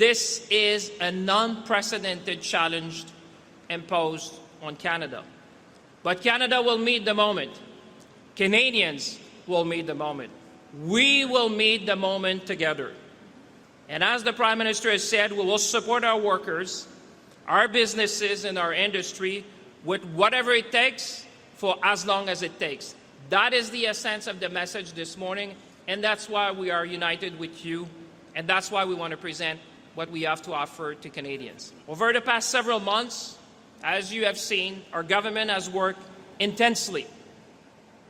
This is an unprecedented challenge imposed on Canada. But Canada will meet the moment. Canadians will meet the moment. We will meet the moment together. And as the Prime Minister has said, we will support our workers, our businesses, and our industry with whatever it takes for as long as it takes. That is the essence of the message this morning, and that's why we are united with you, and that's why we want to present what we have to offer to Canadians. Over the past several months, as you have seen, our government has worked intensely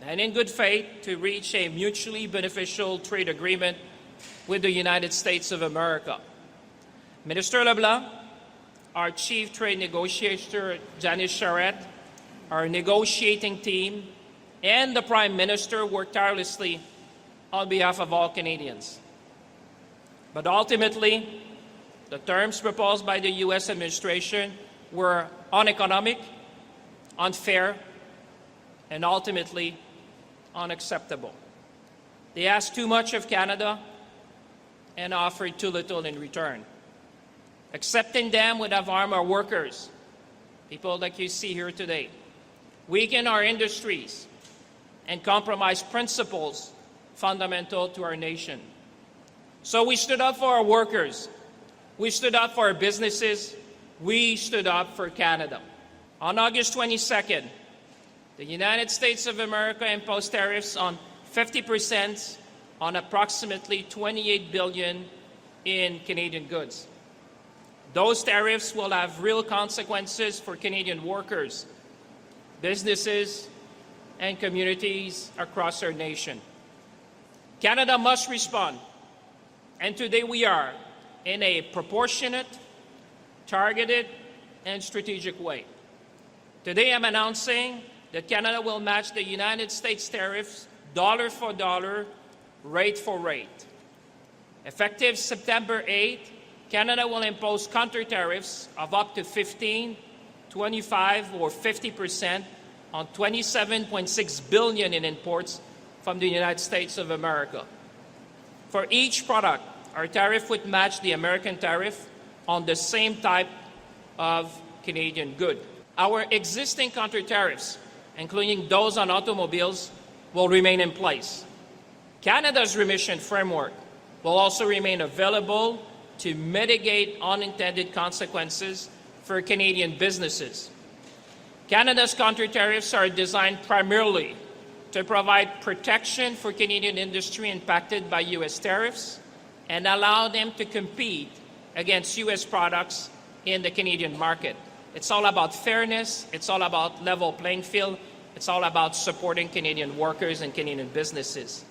and in good faith to reach a mutually beneficial trade agreement with the United States of America. Minister LeBlanc, our Chief Trade Negotiator, Janice Charette, our negotiating team, and the Prime Minister worked tirelessly on behalf of all Canadians. But ultimately, the terms proposed by the U.S. administration were uneconomic, unfair, and ultimately unacceptable. They asked too much of Canada and offered too little in return. Accepting them would have harmed our workers, people like you see here today, weaken our industries, and compromise principles fundamental to our nation. So we stood up for our workers. We stood up for our businesses. We stood up for Canada. On August 22nd, the United States of America imposed tariffs on 50% on approximately $28 billion in Canadian goods. Those tariffs will have real consequences for Canadian workers, businesses, and communities across our nation. Canada must respond, and today we are, in a proportionate, targeted, and strategic way. Today I'm announcing that Canada will match the United States tariffs dollar for dollar, rate for rate. Effective September 8th, Canada will impose counter-tariffs of up to 15, 25, or 50% on $27.6 billion in imports from the United States of America. For each product, our tariff would match the American tariff on the same type of Canadian good. Our existing counter-tariffs, including those on automobiles, will remain in place. Canada's remission framework will also remain available to mitigate unintended consequences for Canadian businesses. Canada's counter-tariffs are designed primarily to provide protection for Canadian industry impacted by U.S. tariffs and allow them to compete against U.S. products in the Canadian market. It's all about fairness. It's all about level playing field. It's all about supporting Canadian workers and Canadian businesses.